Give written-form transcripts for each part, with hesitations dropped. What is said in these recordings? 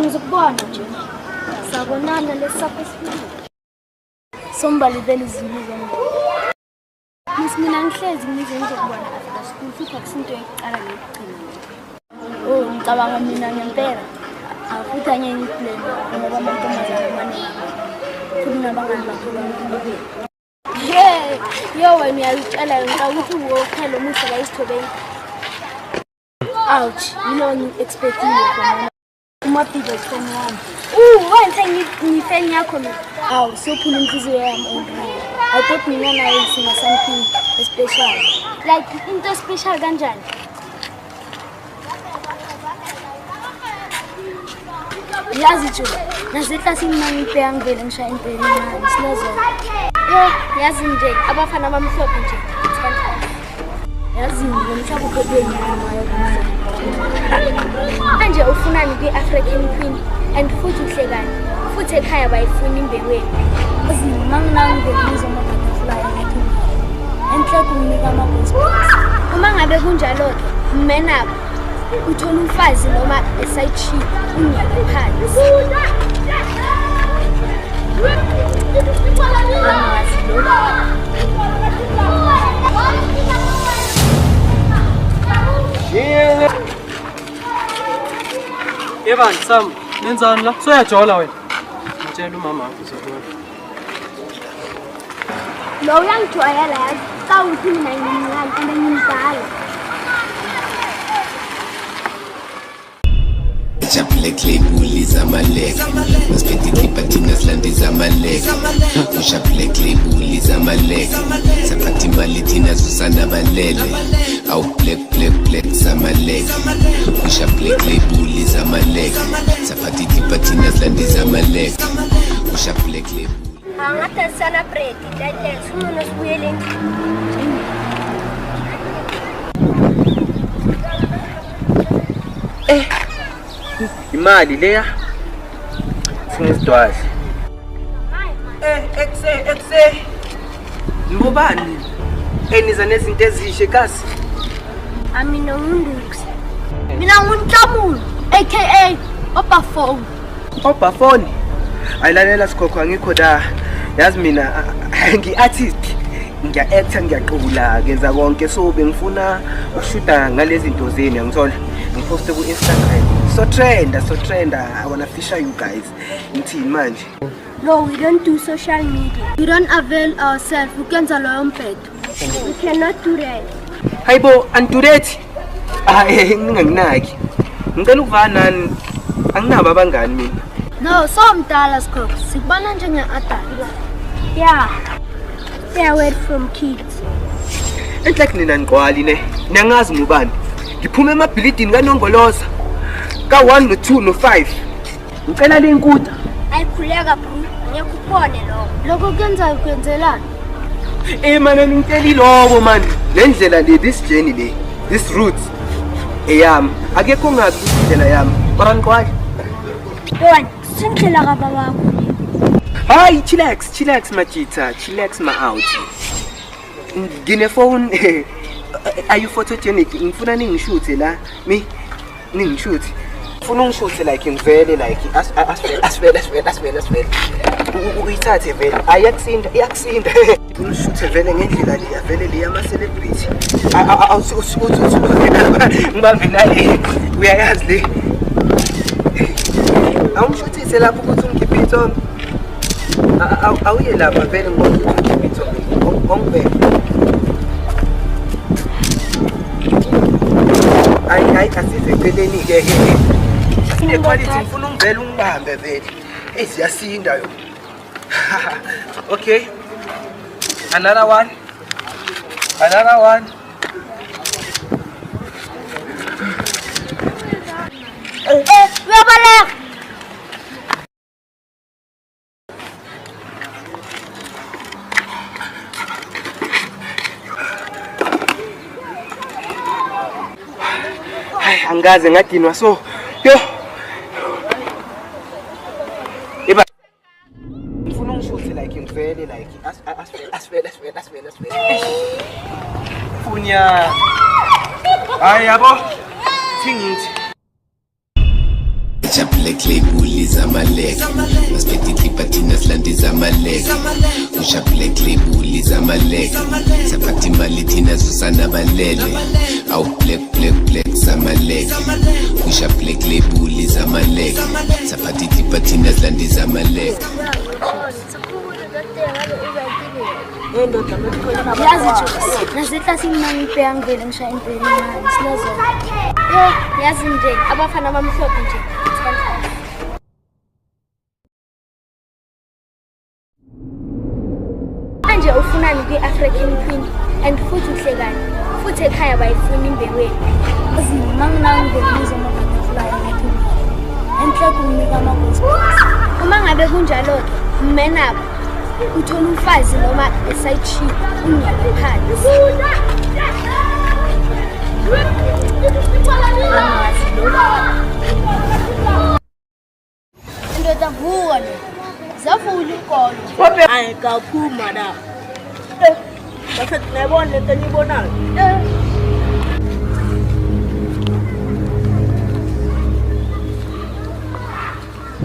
Ngizokubona nje. Sabonana lesapho sifike. Sombalibele izimo zomndeni. Mina ngihlezi ngize ngizokubona after school futhi akusinto yokucala ngiyigcina. Oh, ngicabanga mina ngempela. Futhi angeke ngiplan ngoba amantombazane amaningi. Futhi nabangani bakho bangibike. Yo wena uyalitshela ngicabanga ukuthi uwokhela umuhle la isithobeni. Ouch, you know you expecting it from uma people from one. One thing ngifeni yakho mina. Aw, sophula inhliziyo yami endini. I thought mina nawe sina something special. Like into special kanjani? Yazi nje, naseklasini mangiphe angivele ngishaya impela imali sinozona. Yazi nje, abafana bamhlophe nje. Yazi ngomshabo kodweni mayo kumhlophe. Manje ufunani kwi-African Queen and futhi uhlekani. Futhi ekhaya bayifuna imbeweni. Mangingangiveliza ama-butterfly ngathi enhle kumnika ama-gospels. Uma ngabe kunjalo-ke, mmenapho uthola umfazi noma a-side chick unyaka phansi. Evan, Sam, nenzani la? Soyajola wena. Ngitshela umama wakho uzobona. Lo uyangijwayela yazi, xa uthi mina ngimncane kanti ngimdala. Black label is a malek. Must get the patinas land is a malek. Push up black label is a malek. Sapati malitina Susana Balele. Au black samalek. Push up black label is a malek. Sapati patinas land is a malek. Push up black label. Angata celebrate that is who is willing. Imali leya singesidwazi. Exe ngibobani eniza nezinto ezishe kasi Amina unduksi mina ngunhlamulo aka Obafoni ayilalela sikhokho angikho la yazi mina ngi-artist ngiya-actor ngiyaqula ngenza konke so bengifuna ukushuta ngalezi zinto zeni angithola ngiposte ku-Instagram so trend I wanna feature you guys ngithini manje. No, we don't do social media. We don't avail ourselves. We can't allow them. We cannot do that. Hayibo anturethi nginganginaki ngicela ukuvana nani anginabo abangani mina. No, so mdala sikhokho sikubona njenge-adult. Yeah, we're from kids. Enhle kunina niqwali ne niyangazi ngubani ngiphume emabhilidini kaNongoloza ka1 no2 no5 ngicela le nkuta ayikhuleka bro ngiyakubone lokho kwenza ukwenzelana mana ngicela lobo man le ndlela le this journey le this route eyami akekho ngazi indlela yami bara niqwali yona sindlela kababa wakho hayi chillax majita chillax ma out ngine phone are you photogenic ngifuna ningishuthe la ningishuthe ngifuna ungishuthe like ngivele like asivele uyithathe vele iyakusinda ungishuthe vele ngendlela le vele le yama celebrity ngibambe nale uyayazi le awungishuthe lapho ukuthi ungikhiphe ithombe awuye lapha vele ngoba ungikhiphe ithombe ongivele hayi asize eceleni ke equality ngifuna ungivele ungibambe vele siyasinda yo. Okay, another one uyabaleka angaze ngadinwa so yo ngifuna ungishuthe like ngivele like asivele. Funya. Hayi yabo. Thingithi. Black label zamaleka masiphethe clipper thina silande zamaleka usha black label zamaleka saphatha imali thina susana balele awu black zamaleka usha black label zamaleka saphatha clipper thina silande zamaleka Nasitla singimangipea ngivele ngisha impela imali silozona. Yazi nje abafana abamhlophe nje. Manje ufunani kwi-African Queen and futhi uhlekani futhi ekhaya bayifuna imbeweli mangingangizomabafulayo ngathi enhle kumnika ama-gospel. Uma ngabe kunjalo-ke mmenabo uthola umfazi noma eside chick ungekho phansi. Indoda vuka le zavula ikolo. Hayi kakhulu madam. Bese nayibona lento niyibonayo.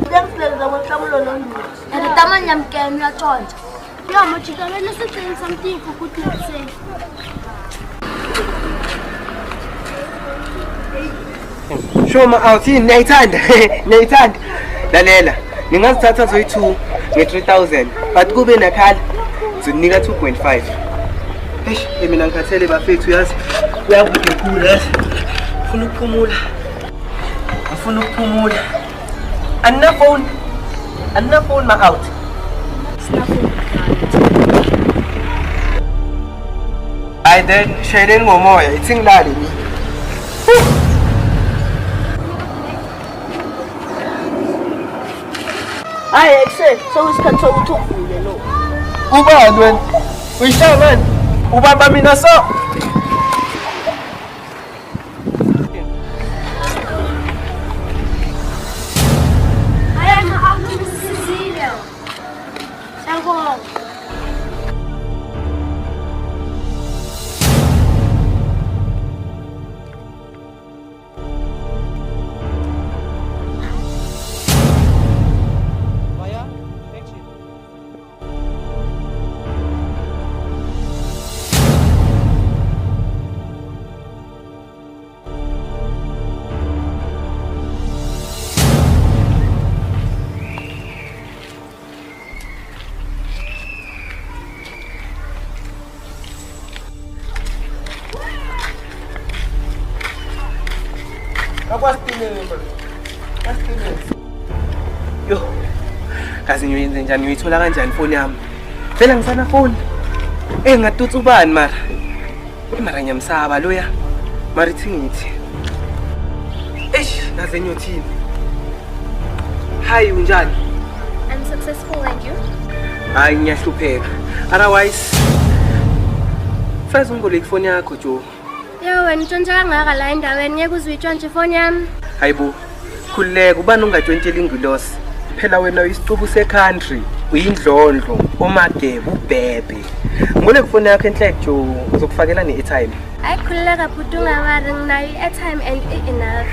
Ngiyangiflekisa ngohlamulo nondulo. Nditama nyamkeni uyatshontsha. Yo mojikelele sicela something ukuthi ngiseni. Shoma out yini niyayithanda. Lalela. Ningazithatha zoyi2 nge3000 but kube nakhala zinika 2.5. Eish mina ngikhathele bafethu yazi uyakuphula yazi ufuna ukuphumula anna phone ma out I then shaylen ngomoya ithi ngilali ni Hayi ekuse sokusikhathi sokuthi uvule lo. ubani wena uyishangani ubaba mina so Yo, kazi ngiyenze njani ngiyithola kanjani phone yami? Phela ngisana phone. Ngatutsa ubani mara ngiyamsaba loya. Mara ithingithi. Eish, naze nyothini. Hi, unjani? I'm successful and you? Hayi ngiyahlupheka. Otherwise first ngole ifone yakho Jo. Yo wena utshontsha kangaka la endaweni ngeke uzuyitshontshe ifone yami. Hayibo. Khuleka ubani ungatshontshela ingilosi. Phela wena uyisicubu secountry, uyindlondlo, omagebe, ubhebe. Ngole kufona yakho enhle Jo, uzokufakela ne-airtime. Hayi khuleka bhuti ungawari nginayo i-airtime and enough.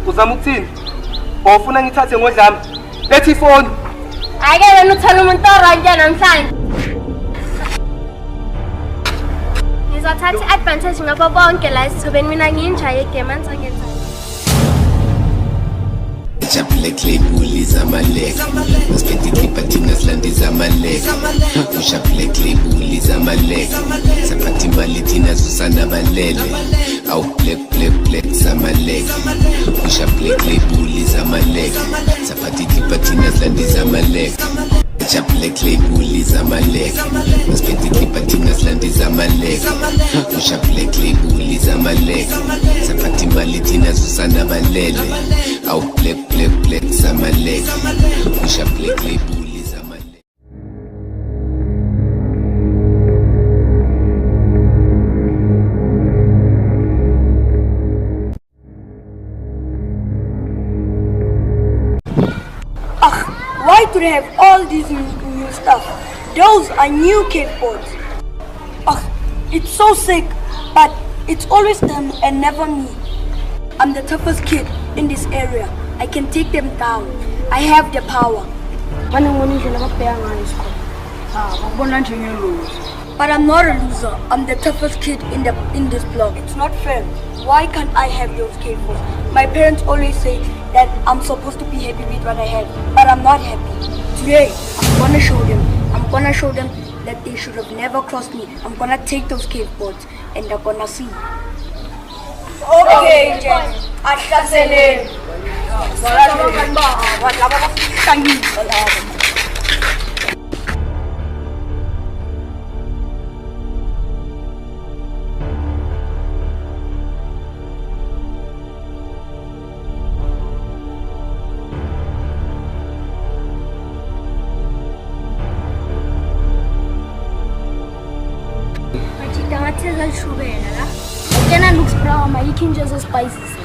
Uzama ukuthini? Ufuna ngithathe ngodlami? Lethi ifoni. Ake wena uthola umuntu oranje namhlanje. Ngizothatha i-advantage ngabo bonke la esithobeni mina ngiyinjaye igame angisangenza. Black label zamaleka masiphethe clipper thina silande zamaleka usha black label zamaleka saphatha imali thina susana balele awu black zamaleka usha black label zamaleka saphatha clipper thina silande zamaleka black label zamaleka masiphethe clipper thina silande zamaleka usha black label zamaleka saphatha imali thina susana balele awu black zamaleka usha black label zamaleka. Why do they have all these new stuff? Those are new skateboards. Ugh, it's so sick, but it's always them and never me. I'm the toughest kid in this area. I can take them down. I have the power. But I'm not a loser. I'm the toughest kid in this block. It's not fair. Why can't I have those skateboards? My parents always say that I'm supposed to be happy with what I have, but I'm not happy. Today, I'm gonna show them. I'm gonna show them that they should have never crossed me. I'm gonna take those skateboards and they're gonna see. Okay, Jen. Atasene. Jenna looks brown, but you can just spices.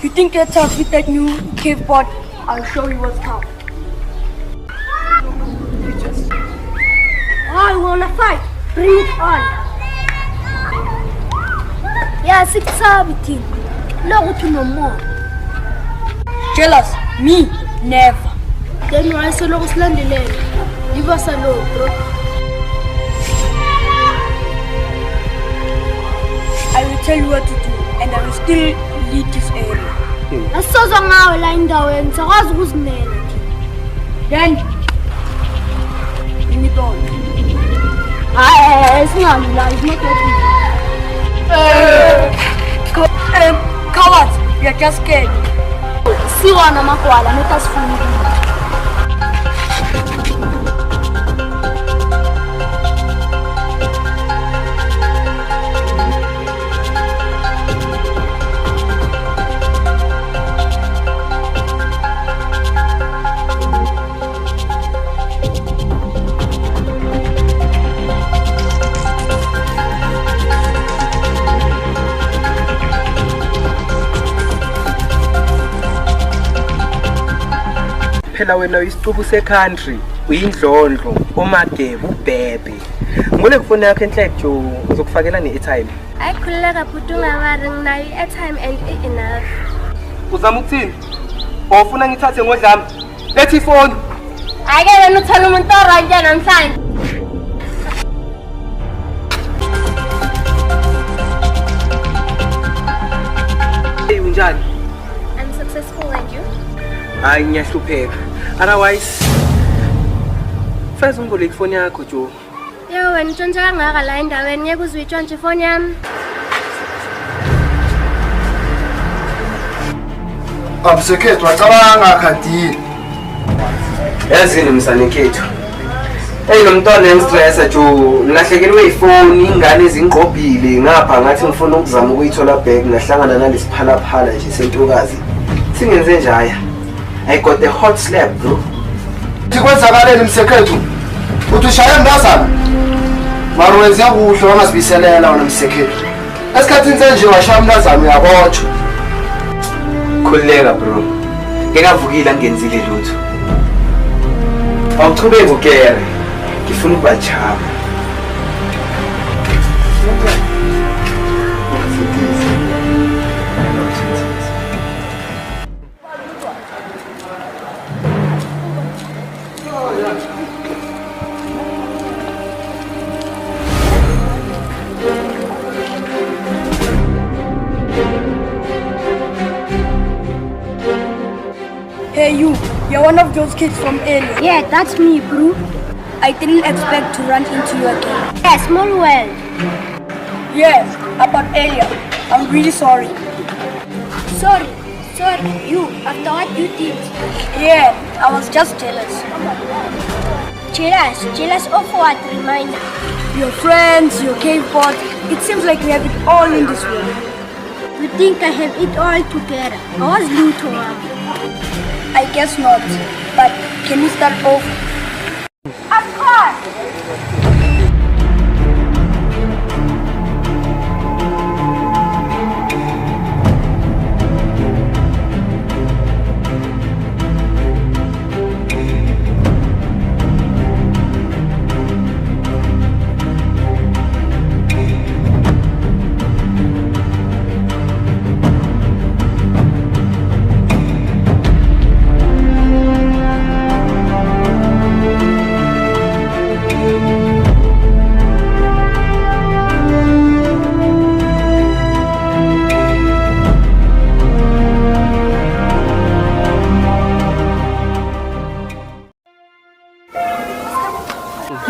You think you're tough with that new skateboard? I'll show you what's tough. Oh, you wanna fight? Bring it on. Yeah, 6-17. No, to no more. Jealous? Me? Never. Then why so long slandeling? Leave us alone, bro. I will tell you what to do, and I will still lead this area. Asizwa ngawe la endaweni, sakwazi ukuzimela. Then, bring it on. Singalila, it's not working. Cowards, you're just scared. Siwa na makwala, let us finish. Phela wena uyisicubu secountry uyindlondlo omagebe ubhebe ngole kufuna yakho enhlekjo uzokufakela ne-airtime Ayikhululeka bhuti ungawari nginayo i-airtime and enough. uzama ukuthini ofuna ngithathe ngodlami lethi ifoni Ake wena uthola umuntu oranje namhlanje. hey unjani I'm successful and you? hayi ngiyahlupheka otherwise first ungiboleka ifoni yakho jo Yo, wena utshontshe kangaka la endaweni ngeke uzwe itshontshe ifoni yami. Absekhethu wacabanga khadini. yazini msanekhethu hey nomntwana engistressa jo ngilahlekelwe ifoni ingane ezingqobhile ngapha ngathi ngifuna ukuzama ukuyithola back ngahlangana nalesiphalaphala nje sentokazi singenze njaya I got the hot slap bro Tikwenzakaleni msekhethu? Uthi ushaya mntazana? Mara wenza kuhle wangazibiselela wena msekhethu. Esikhathini senje washaya mntazana uyabotshwa. khululeka bro ngekavukile angenzile lutho awuchubeke ukere ngifuna ukubajama Hey you're one of those kids from earlier. Yeah, that's me, bro. I didn't expect to run into you again. Yeah, small world. Yes, about earlier. I'm really sorry. Sorry, you, after what you did. Yeah, I was just jealous. Jealous of what, reminder? Your friends, your skateboard. It seems like we have it all in this world. You think I have it all together? I was little. I guess not. But can we start off? Of course!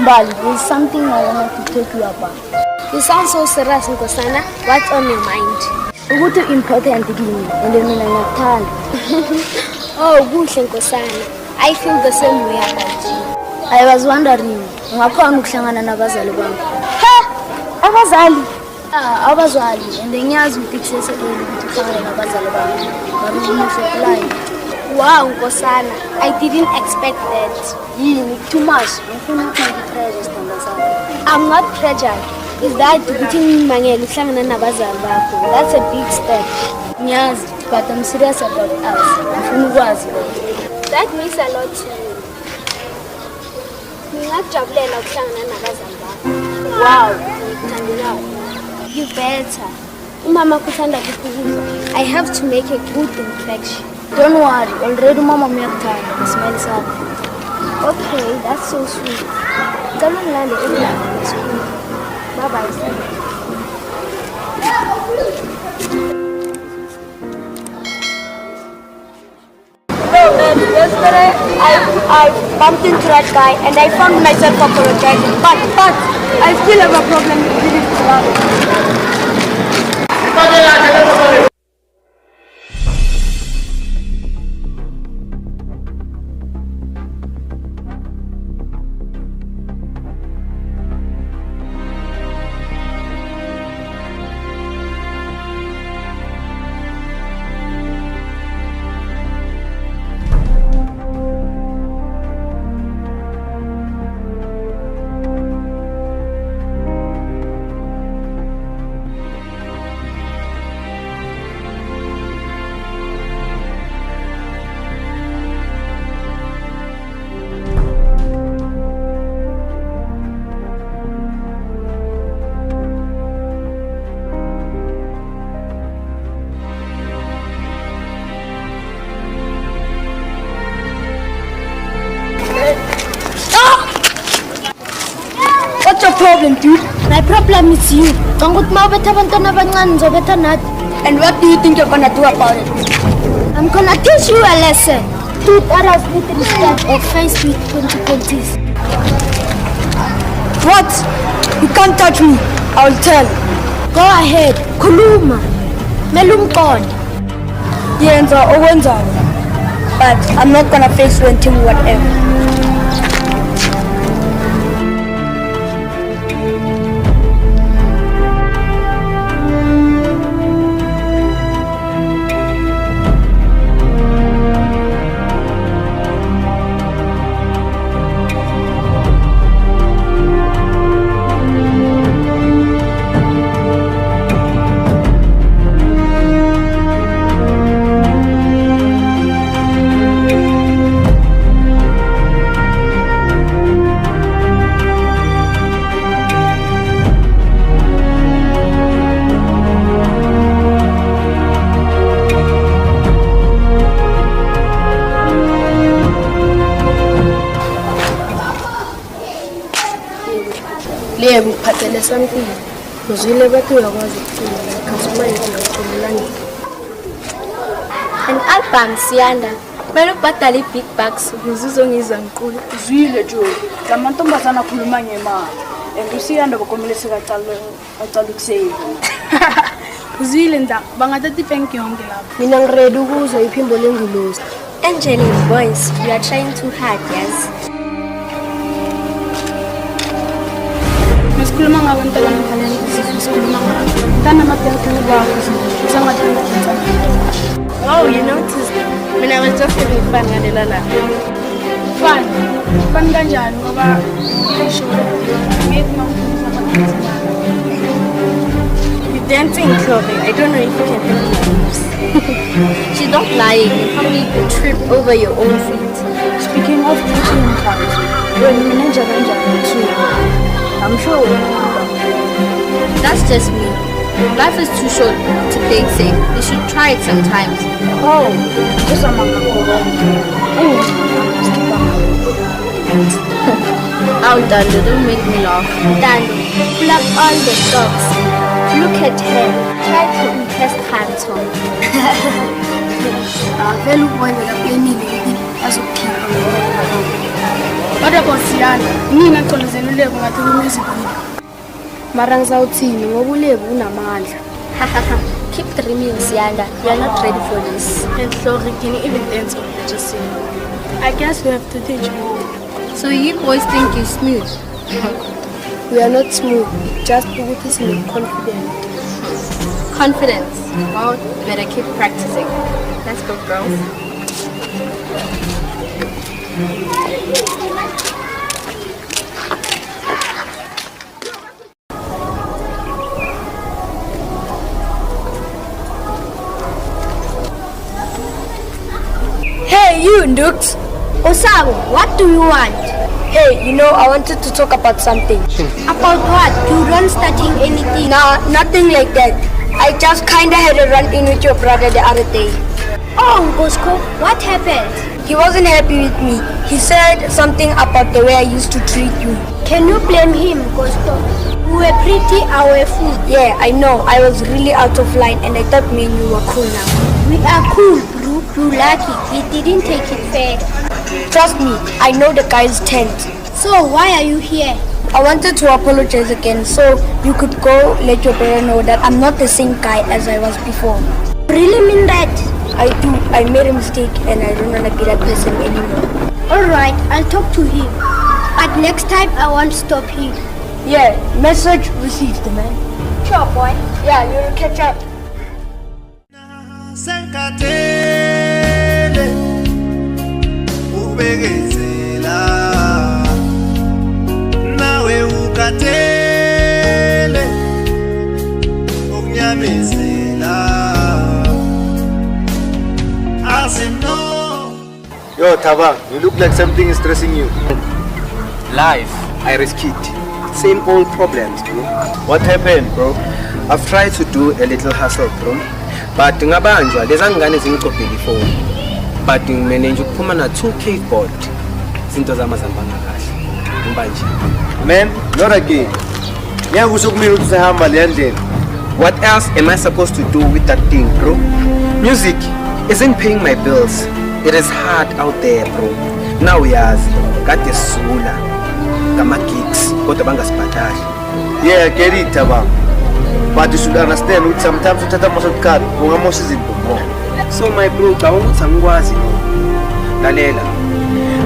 Mbali, there's something I wanted to talk to you about. You sound so serious, Nkosana. What's on your mind? Ukuthi important kimi and mina ngiyakuthanda. Oh, kuhle Nkosana. I feel the same way about you. I was wondering, ungakhona ukuhlangana nabazali bami? Abazali? Abazali, and ngiyazi ukuthi kusesekile ukuthi uhlangane nabazali bami. Bari wow, Nkosana, I didn't expect that. Too much. I'm not pressured. Is that ukuthi mangele uhlangana nabazali bakho? That's a big step. Ngiyazi, but I'm serious about us. Ngifuna ukwazi. That means a lot to me. Ngingajabulela ukuhlangana nabazali bakho. Wow, ngikuthandela. You better. Umama kuthanda kukhuluma. I have to make a good impression. Don't worry, already Mama uyakuthanda ngesimali sakho. Okay, that's so sweet. Come on, land bye bye. No, man, yesterday I bumped into that guy and I found myself apologizing. But I still have a problem with it. What's your problem, dude? My problem is you. And what do you think you're gonna do about it? I'm gonna teach you a lesson. Dude, others need to respect or face with consequences. What? You can't touch me. I'll tell. Go ahead. Kuluma. Melumkon. Yenza owenza. But I'm not gonna face you until whatever. Lebo uphathele something. Uzwile bathi uyakwazi ukucula customer yethu. An album siyanda. Kumele ubhadale i-big bucks ukuze uzongizwa ngiqula. Zwile Joe, lamantombazana akhuluma ngemali. And usiyanda bokomele sekaqala ukusave. Uzwile nda bangathatha ibank yonke lapha. Mina ngiready ukuzwa iphimbo lengulosi. Angeline boys, you are trying too hard, yes. Sikhuluma ngawe ntwana mfanele sikhuluma ngawe. Ntana mabhekho bakho sangathanda ukuthi. Oh, you noticed? Mina I was just having fun ngalela la. Fun. Fun kanjani ngoba ngisholo. Ngeke ngakufundisa abantu. You're dancing in clothing. I don't know if you can handle your moves. She's not lying. You probably trip over your own feet. Speaking of teaching in class, you're a manager too. I'm sure we'll know. That's just me. Life is too short to play it safe. You should try it sometimes. Oh, just a moment. Oh, Dando, don't make me laugh. Dando, pull up all the stops. Look at her. Try to impress Canton. Very well, as a What about Siyanda? Mina ngicholozela uLebo ngathi umusic video. Mara ngizawuthini ngoba uLebo unamandla. Keep dreaming, Siyanda. You are not ready for this. And Flori can even dance on the scene. I guess we have to teach you. So you boys think you're smooth? We are not smooth, just ukuthi confident. Confidence? Well, you better keep practicing. Let's go, girls. Hey, you, Ndux. Osabo, what do you want? Hey, you know, I wanted to talk about something. About what? You don't studying anything? Nah, nothing like that. I just kinda had a run-in with your brother the other day. Oh, Bosco, what happened? He wasn't happy with me. He said something about the way I used to treat you. Can you blame him, Bosco? We were pretty awful. Yeah, I know. I was really out of line and I thought me and you were cool now. We are cool, bro. You lucky. We didn't take it fair. Trust me, I know the guy's tent. So why are you here? I wanted to apologize again so you could go let your brother know that I'm not the same guy as I was before. Really mean that? I do. I made a mistake and I don't want to be that person anymore. Alright, I'll talk to him. But next time I won't stop him. Yeah, message received, man. Sure, boy. Yeah, you'll catch up. Senkatele ubekezela nawe ukatele ukunyamezela asino. Yo, Taba, you look like something is stressing you. Life, Iris Kid. Same old problems, bro. What happened, bro? I've tried to do a little hustle, bro. But ngabanjwa lezi ngane zingigobhela ifoni. But ngimanage ukuphuma na 2K board. Izinto zamazambanga kahle. Ngibanje. Man, not again. Ngeke usukumile ukuthi sihamba le ndlela. What else am I supposed to do with that thing, bro? Music isn't paying my bills. It is hard out there, bro. Now uyazi kade sisula ngama gigs kodwa bangasibhadali. Yeah, I get it, Taba. But you should understand that sometimes you take a shortcut. Ungamosha izinto more. So my bro, cabanga ukuthi angikwazi. Lalela.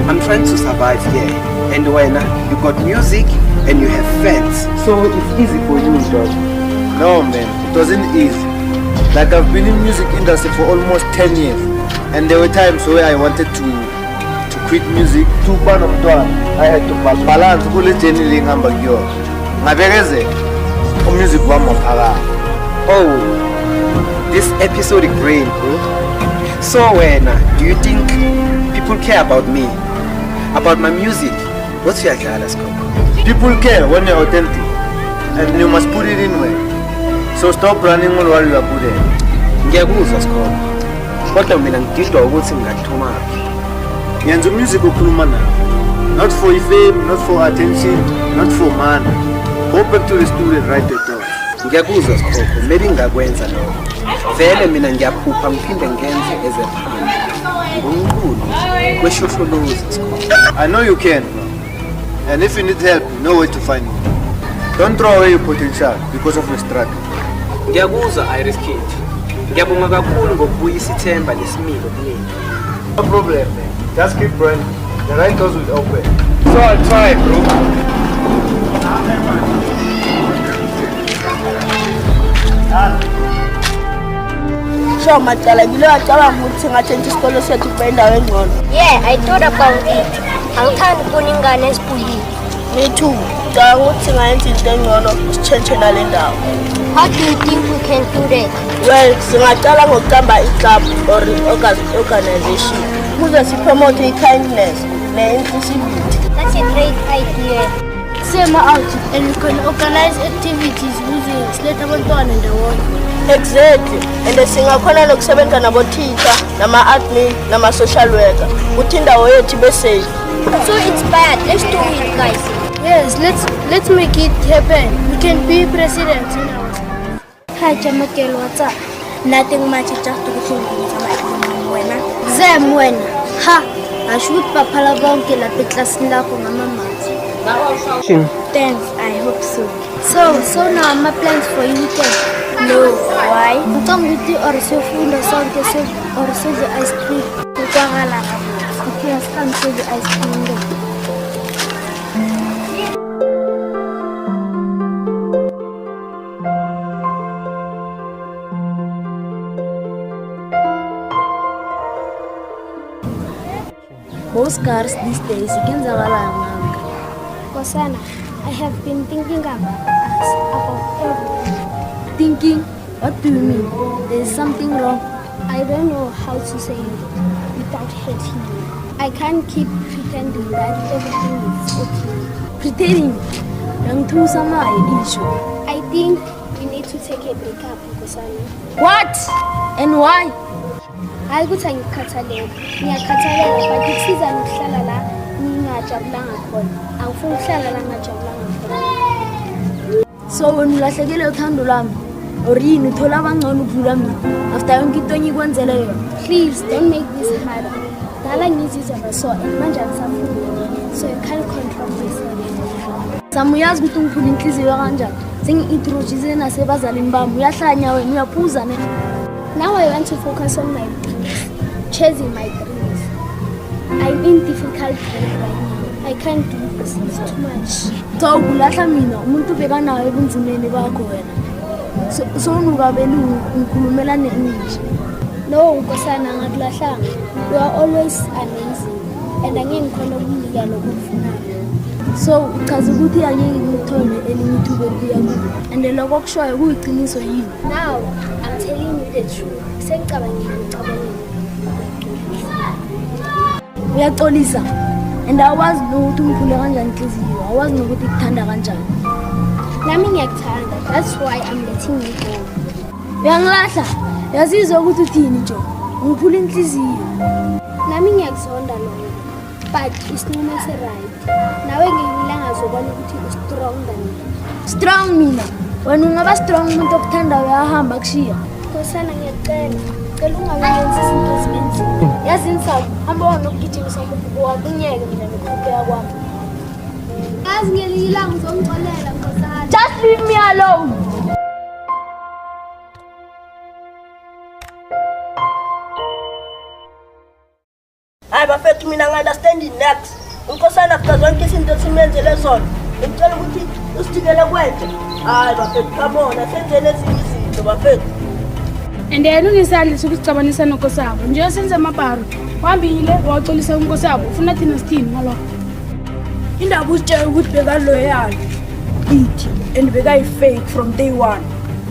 I'm trying to survive here. And when you got music and you have fans. So it's easy for you, dog. No, man, it wasn't easy. Like I've been in music industry for almost 10 years. And there were times where I wanted to quit music. I had to balance kule journey lengihamba kuyo. Ngabekezela. Music wami waphakama. Oh, this episodic brain, bro. So when do you think people care about me? About my music? What's your idea, Scope? People care when you're authentic. And you must put it in well. So stop running on what you are good at. Ngiyakuzwa, Scope. Kodwa mina ngididwa ukuthi ngingathuma. Ngiyenza music ukhuluma nayo. Not for fame, not for attention, not for money. Go back to the studio and write it down. Ngiyakuzwa Scope, maybe ngakwenza lokho. Vele mina ngiyaphupha ngiphinde ngenze ezephanda. Ngumkhulu kweshosholozi Scope. I know you can, bro. And if you need help, you know where to find me. Don't throw away your potential because of your struggle. Ngiyakuzwa Iris Kid. Ngiyabonga kakhulu ngokubuyisa ithemba lesimilo kimi. No problem, man. Just keep running. The right doors will open. So I'll try, bro. So macala ngilo acabanga ukuthi ngathenga isikolo sethu kube indawo engcono. Yeah, I thought about it. Angithandi ukubona ingane esibhulile. Me too. Ngicabanga ukuthi ngayenza into engcono sitshentshe nale ndawo. How do you think we can do that? Well, singaqala ngokuqamba i-club or organization. Ukuze sipromote i-kindness ne-inclusivity. That's a great idea. Same out and we can organize activities using slate abantwana ndawonye. Exactly. And singakhona nokusebenza nabo-teacher, nama-admin, nama-social worker. Ukuthi indawo yethu ibe safe. So inspired. Let's do it, guys. Yes, let's make it happen. We can be president in our. Hi, Jamakelo, what's up? Nothing much, just to get wena. Zem wena. Ha. Asho ukuthi baphala bonke lapha eklasini lakho ngamamathi. Thanks, I hope so. So now my plans for you weekend? No, why? Ngicabanga ukuthi or siyofunda sonke or sidle ice cream. Kukwakala ngabo. Okay, asihambe sidle ice cream. Most cars these days, Kosana, I have been thinking about everything. Thinking? What do you mean? There's something wrong. I don't know how to say it without hurting you. I can't keep pretending that everything is okay. Pretending? I think we need to take a break up, Kosana. What? And why? Hayi ukuthi angikhathalele. Ngiyakhathalela but kusiza ngihlala la ngingajabulanga khona. Angifuni ukuhlala la ngingajabulanga khona. So wena ulahlekelwe uthando lami or yini uthola abangcono ukudlula mina after yonke into engikwenzele yona. Please don't make this harder. Dala ngizizwa so and manje angisafuni. So you can't control yourself. Samuyazi ukuthi ngiphula inhliziyo kanjani. Sengi-introduce nasebazalini bami uyahlanya wena uyaphuza ne. Now I want to focus on my dreams, chasing my dreams. I'm in difficult time right now. I can't do this, it's too much. So kulahla mina umuntu bekanayo ebunzimeni bakho wena. So ungabeli ngikhulumela ne-English. No, Nkosana ngakulahlanga. You are always amazing and angeke ngikhona ukunika lokufunayo. So uchaza ukuthi angeke ngithole elinye ithuba eliya kuwe. And lokho kushoyo kuyiqiniso yini? Now I'm telling you the truth. Sengicabangile ngicabangile. Uyaxolisa. And awazi nokuthi umphule kanjani inhliziyo. Awazi nokuthi ukuthanda kanjani. Nami ngiyakuthanda. That's why I'm letting you go. Uyangilahla. Yazizwa ukuthi uthini nje. Ngiphula inhliziyo. Nami ngiyakuzonda lokho. But it's not right. Nawe ngiyilanga zobona ukuthi u-strong than me. Strong mina? Wena ungaba strong umuntu okuthanda uyahamba kushiya. Nkosana ngiyacela. Cela ungabenzi izinto ezingenzima. Yazi Nsabu, hamba wanokugijimisa umkhukhu wakho unyeke mina nokukhupheya kwami. Yazi ngelinye ilanga uzongixolela Nkosana. Just leave me alone. Hayi bafethu mina ngi-understanding next. Unkosana after zonke izinto esimenzele zona. Ngicela ukuthi usithikele kwenze. Hayi bafethu come asenzele ezinye izinto bafethu. And yena unesandla sokusicabanisa nonkosabo. Nje senze amabharo. Wahambile waxolisa unkosabo. Ufuna thina sithini ngalokho? Indaba usitshela ukuthi bekaloyal. Ithi and bekayi-fake from day one.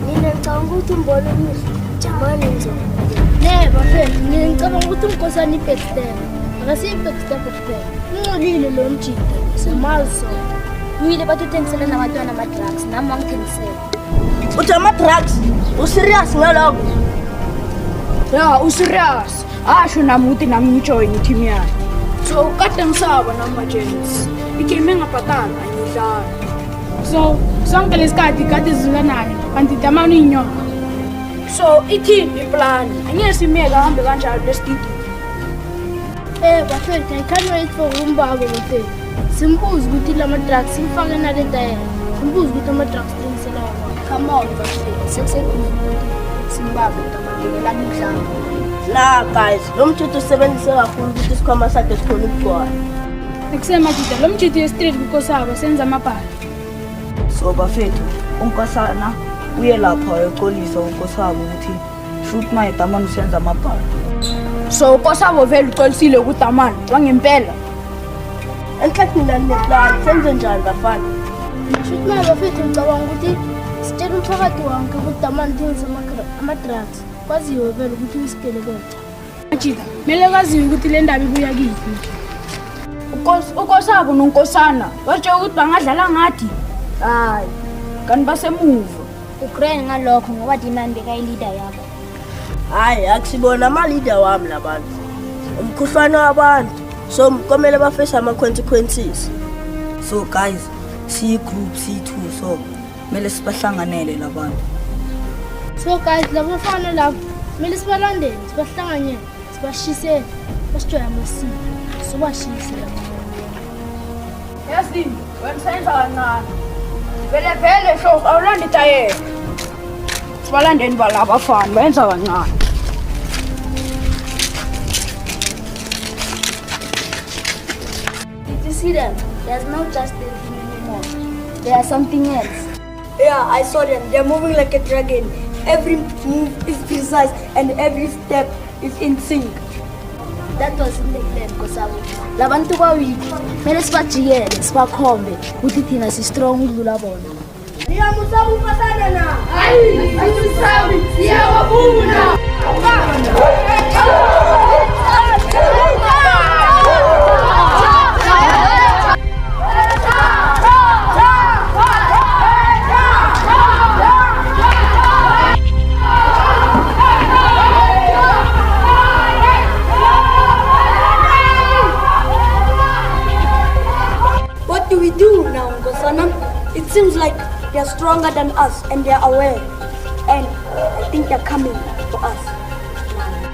Mina ngicabanga ukuthi umbone umuhle. Jamani nje. Bafethu, mina ngicabanga ukuthi unkosana i-backstab. Akasiyi-backstab kuphela. Uncolile lo mjida. Simazi sona. Uyile bathi uthengisele nabantwana ama-drugs. Nami wangithengisela. Uthi ama-drugs? Userious ngalokho? Ya, userious. Asho nami ukuthi nami ngijoyine i-team yakhe. So kade ngisaba nama-agents. Igame engabhatala angiyidlala. So sonke lesikhathi kade zidlula naye kanti damani uyinyoka. So ithini iplani? Angeke simiyeke ahambe kanjalo lesitudio. Bafethu, I can't wait for umbako bafethu. Simbuze ukuthi lama-drugs simfake nale tayela. Simbuze ukuthi ama-drugs thengisela wona. Come on bafethu, sekusekhona ukuthi simbabe tamangekelani mhlawumbe. Nah guys, lo mthetho usebenzise kakhulu ukuthi isikhwama sakhe sikhona ukugcwala. Ekusemadida lo mjidi ye-street kunkosabo senza amabhalo. So bafethu, unkosana uye lapha wayoxolisa unkosabo ukuthi shoot my damani usenza amabhalo. So unkosabo vele uxolisile ukuthi damani wangempela. Enhlathi mina ngineplan, senze njani bafana? Shoot my bafethu ngicabanga ukuthi sitshela umphakathi wonke ukuthi damani thengisa ama-drugs. Kwaziwe vele ukuthi uyisigelekele. Majida, kumele kwaziwe ukuthi le ndaba ibuya kiphi. Unkosabo nonkosana batshe ukuthi bangadlala ngathi. Hayi, kanti basemuva. Ugrand ngalokho ngoba Dimani bekayilida yakho. Hayi, akusibona ama-leader wami labantu. Umkhuhlane wabantu. So komele bafeshe ama-consequences. So guys, siyi-group C2 so kumele sibahlanganele labantu. So guys, labo bafana labo kumele sibalandele, sibahlanganyele, sibashisele. Basijoya amasiko. Sobashise lapha. Yazi, wena senza kancane. Vele shows awulanda itayela. Sibalandeni balaba abafana benza kancane. Did you see them? There's no just dancing anymore. There's something else. Yeah, I saw them. They're moving like a dragon. Every move is precise and every step is in sync. That was in the plan, Kosabo. Labantu bawili, mele sibajikele, sibakhombe ukuthi thina si strong ukudlula bona. Niyamusaba ukufasana na. Hayi, asisabi, siyawabuna. What do we do now, Ngosana? It seems like they're stronger than us and they're aware. And I think they're coming for us.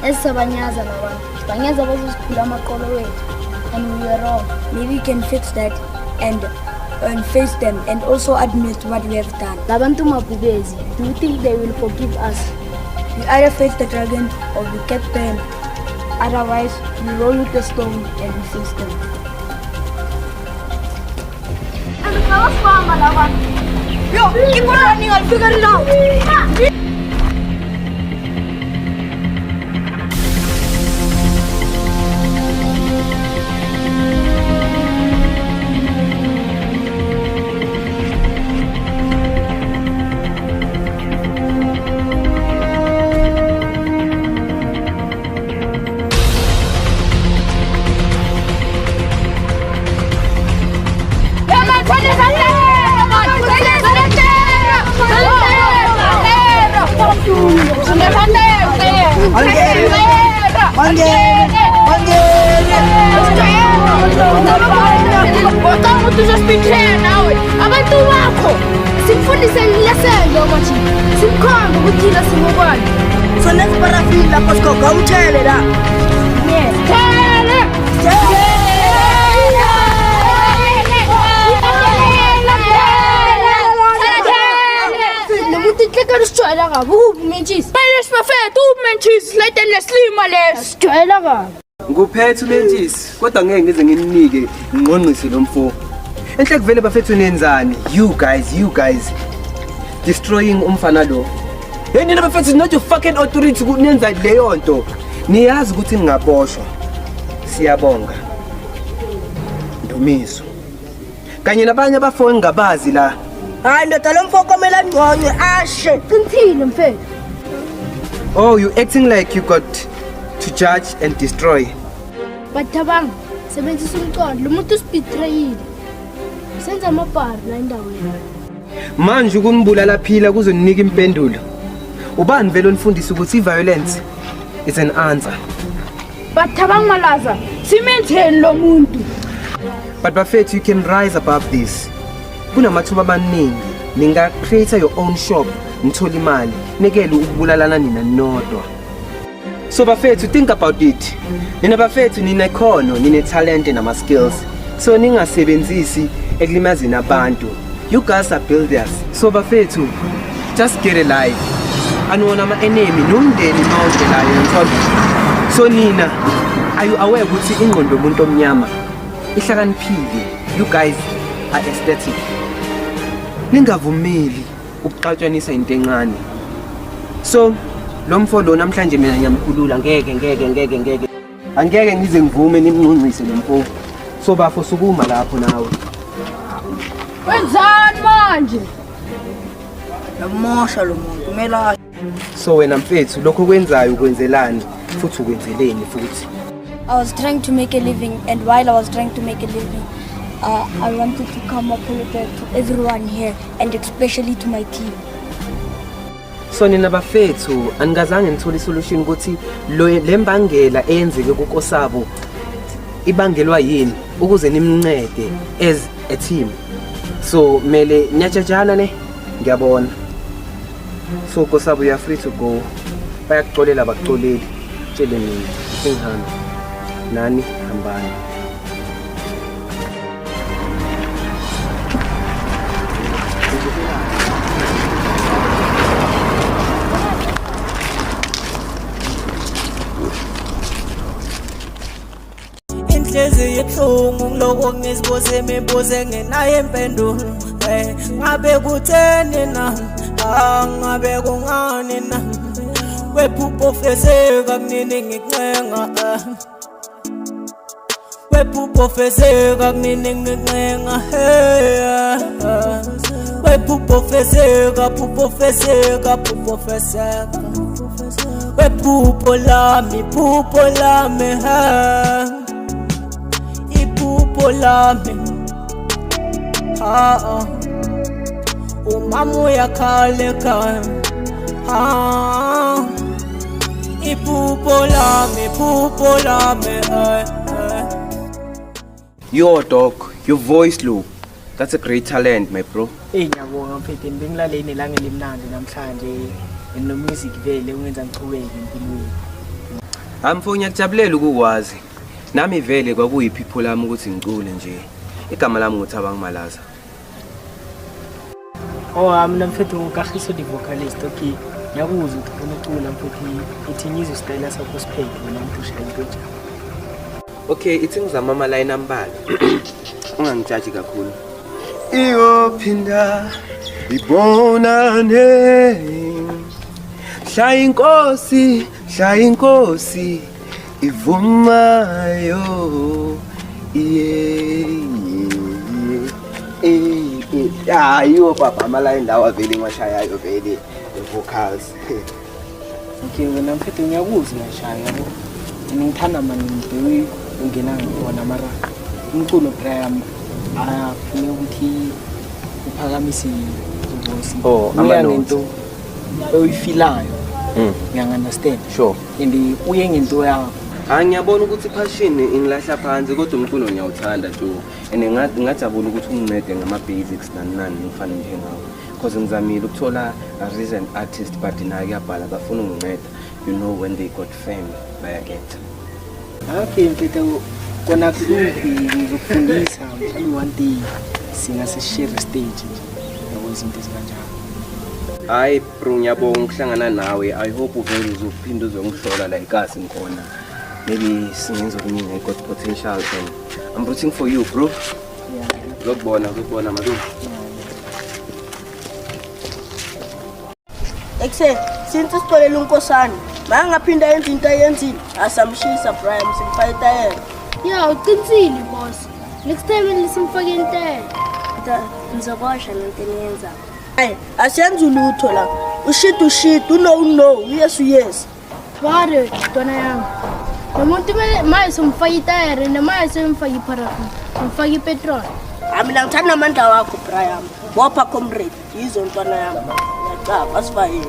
Esisabanyaza labantu. Banyaza bazosiphula amaqolo wethu. And we were wrong. Maybe we can fix that and face them and also admit what we have done. Labantu mabubezi, do you think they will forgive us? We either face the dragon or we keep them. Otherwise, we roll with the stone and we face them. Yo, keep on running, I'll figure it out. Botamos tuzospithela nawe abantu bakho simfundise leselo mathi simkhombe ukuthi thina singubani Sonesi parafini lapho sigoga umthele la. yes thele nokuthi inhlekelo sijwayela kabi ukumentshisi bayile sibafethu ukumentshisi leteni lesilima leso sijwayela kabi Nguphethe umentshisi kodwa ngeke ngize nginike ngqonqise lo mfo. Enhle kuvele bafethu nenzani? You guys destroying umfana lo. Hey nina bafethu not your fucking authority kunenza leyo nto. Niyazi ukuthi ningaboshwa. Siyabonga. Ndumiso. Kanye nabanye abafo engabazi la. Hayi ndoda lo mfoko komela ngconye ashe. Sinthini mfethu? Oh, you acting like you got to judge and destroy. Bathabang, sebenzisa umqondo, lo muntu usibetrayile. Senza amabhari la endaweni. Manje ukunibulala phila kuzoninika impendulo. Ubani vele onifundisa ukuthi violence is an answer. bathabang malaza simentheni lo muntu But bafethu, you can rise above this. Kunamathuba amaningi, ninga create your own shop, nithola imali, nekele ukubulalana nina nodwa. So bafethu, think about it. Nina bafethu ninekhono, talent nama skills. So ningasebenzisi ekulimazeni abantu. You guys are builders. So bafethu, just get a life. Anona ama enemy nomndeni nonke la yentshona. So nina, are you aware ukuthi ingqondo yomuntu omnyama ihlakaniphile? You guys are aesthetic. Ningavumeli ukuxatshwanisa into encane. So lo mfo lo namhlanje mina ngiyamkhulula ngeke. Angeke ngize ngivume nimnqunqise lo mfo. So bafo sukuma lapho nawe. wenzani manje Yamosha lo muntu kumela. So wena mfethu lokho kwenzayo ukwenzelani futhi ukwenzeleni futhi? I was trying to make a living, and while I was trying to make a living, I wanted to come apologize to everyone here, and especially to my team. So nina bafethu angazange nithola isolution ukuthi lembangela eyenzeke kuKosabo ibangelwa yini ukuze nimncede as a team. So mele nyatshajana ne ngiyabona. So Kosabo, you are free to go. Bayakuxolela bakuxoleli. Tshele mina ingihamba. nani hambani. Inhliziyo ibuhlungu ngiloko ngizibuza imibuzo engenayo impendulo. Ngabe kutheni na? Ngabe kungani na? Wephupho fezeka kunini ngikuncenga. Wephupho fezeka kunini ngikuncenga. Wephupho fezeka, phupho fezeka, phupho fezeka. Wephupho lami, iphupho lami. Umama uyakhala ekhaya. Iphupho lami. Yo dog, your voice low. That's a great talent, my bro. Ngiyabonga mfethu bengilaleni elanga elimnandi namhlanje no music vele ungenza ngichubeke empilweni. Amfoni yakujabulela ukukwazi. Nami vele kwakuyiphipho lami ukuthi ngicule nje. Igama lami nguThabang Malaza. Mina mfethu ukagiso the vocalist. Okay, ngiyakuzwa ukuthi ufuna ucula mfethu ithi ngizwe style sakho sipheke wena mfusha into. Okay, ithi ngizama ama line ambala. Ungangijaji kakhulu. Iyophinda ibonane. Hlaya inkosi ivumayo. Yo papa ama line lawa vele ngiwashayayo vele vocals. Okay, wena mfethu ngiyakuzwa ngiyashaya yabo. Ngithanda manje ngibe ungena ngibona mara umculo Brian afune ukuthi uphakamise uvoice. Amano oyifilayo. Ngiyangunderstand. Sure. And uye ngento yakho. Ngiyabona ukuthi passion ingilahla phansi kodwa umculo ngiyawuthanda jo. And ngajabula ukuthi ungincede ngama basics nani ngifana nje ngawo. Because ngizamile ukuthola a recent artist but naye kuyabhala bafuna unginceda. You know when they got fame bayaketha. Okay mfethu kona kuphi ngizokufundisa mhlawumbe one day singase share stage nje izinto ezikanjalo. Hayi bro ngiyabonga ukuhlangana nawe. I hope uvele uzophinda uzongihlola la ikasi ngikhona. Maybe singenza okuningi. I got potential and I'm rooting for you bro. Yeah. Lokubona madod. Exe since sitolele unkosana mangaphinda yenza into ayenzile asamshisa Brian simfayita yena. Ya uqinisile boss. Next time nisimfake intela. Ngizobosha lento eniyenza. Hayi asiyenza ulutho la. Ushit no yes. Ware dona yami. Nomuntu manje simfake itayere namaye simfake paraffin. Simfake petrol. Mina ngithanda amandla wakho Brian. Bopha comrade yizo ntwana yami. Ngiyacaba asibayeni.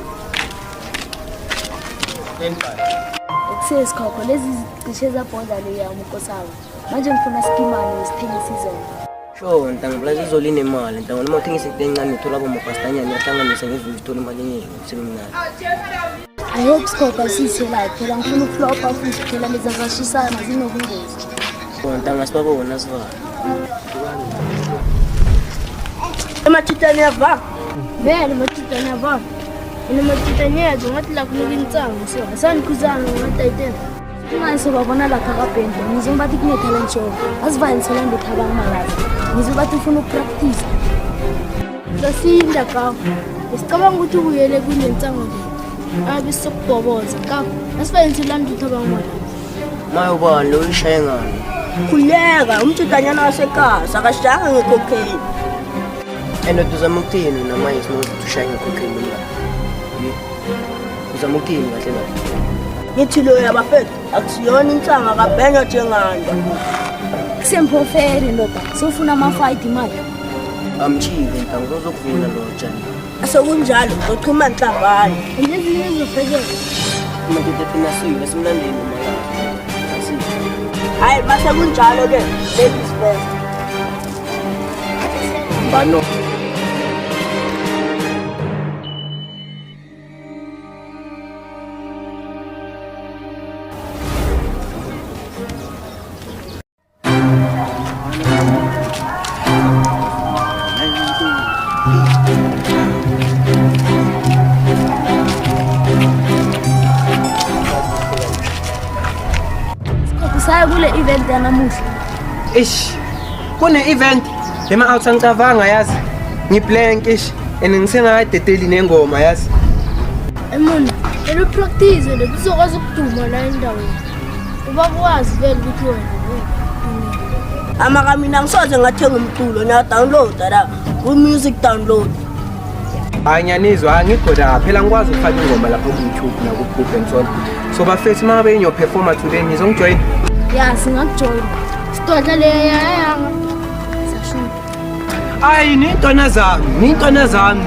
Excess khokho lezi zicishe zabhoda le yami unkosabo. Manje ngifuna skimani sithenge season. Sure, ntangibulaza izoline imali. Ntangona uma uthengisa into encane uthola bomapastanyana uyahlanganisa ngezulu uthola imali eningi usemncane. I hope skokho sisela phela ngifuna ukuflopa futhi phela lezi zashisana zinobungozi. Ntanga sibabona siva. Ematitani yava. Vele matitani yava. Inamatitanyeza ngathi la kunika intsango so asanikuzana ngatayitel. Manje babona la khakapento ngizombathi kune talent show. Asivanisela ngeThabang Malaza. Ngizobathi ufuna ukupractice. Sasinda ka. Isicabanga ukuthi ubuyele kunentsango le. Abisokubhoboza ka. Asivanisela ngeThabang Malaza. Mayo bani lo ishaye ngani? Kuleka umtitanyana wasekhaya akashanga ngecocaine. Uzama ukuthini namanje sinokuthi ushaye ngecocaine la. Uzama ukuthini kahle la. Ngithi lo yabafethu akusiyona intanga kabhenya njengani. Kusempofere loba. Sofuna ama fight imali. Amchive ntanga uzokuvuna lo tjani. Asekunjalo uzochuma inhlambani. Lezi ngizofekela. Manje phela siwe simlandeni mala. Hayi mase kunjalo ke ladies first. Bano yanamuhla. Ish. Kune-event ema-out angicavanga yazi. Ngiblank ish. And ngisengayidedeli nengoma yazi. Emona, elo practice le kuzokwazi ukuduma la endaweni. Uba kwazi vele ukuthi wena Amakamina ngisoze ngathenga umculo na download la ku-music download. Anyanizwa angikhoda phela ngikwazi ukufaka ingoma lapha ku YouTube na ku Book and Soul. So bafethu uma benyo performer today ngizongijoin. ya singakujoyina. Sidodla le yayanga. Sashuka. Ayi nintwana zami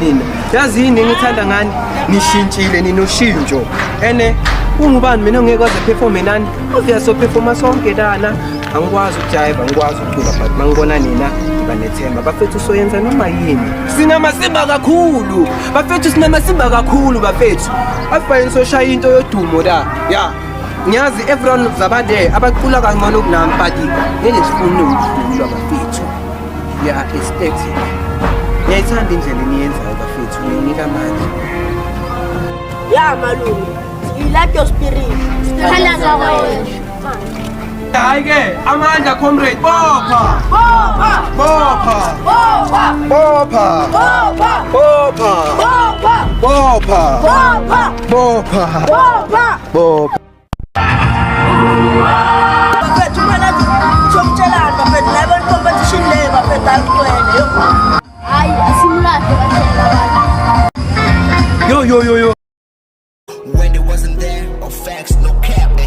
nina. Yazi yini ngithanda ngani? Nishintshile ninoshintsho. Ene ungubani mina ngekwazi perform nani? Obviously performer sonke dana. Angikwazi ukujive, angikwazi ukucula but mangibona nina ngibanethemba. Bafethu soyenza noma yini. Sinamasimba kakhulu. Bafethu sinamasimba kakhulu bafethu. Afanye soshaya into yodumo la. Ya. Ngiyazi everyone zabade abacula kangcono kunami but ngeke sifune ukuhlulwa bafethu. Ya expect. Ngiyayithanda indlela eniyenzayo bafethu, ninika amandla. Ya malume, we like your spirit. Sikhalaza wena. Hayi ke amandla comrade bopha Bopha! bopha Bopha! bopha Bopha! bopha Bopha! bopha Bopha! bopha Bopha! bopha. Bafethu mina ngizomtshelana bafethu la bona competition le bafethu ayigcwele yo. Hayi asimulahle kahle abantu. Yo. When it wasn't there, no facts, no cap, eh.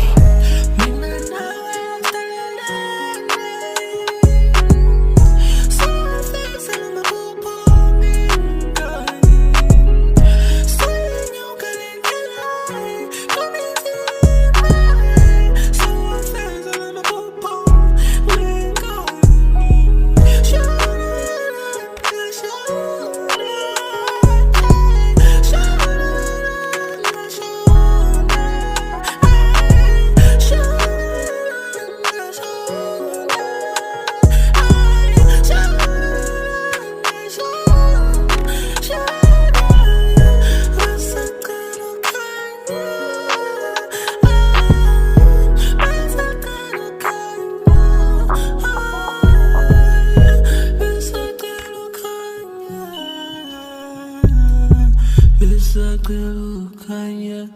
Bisa kelukanya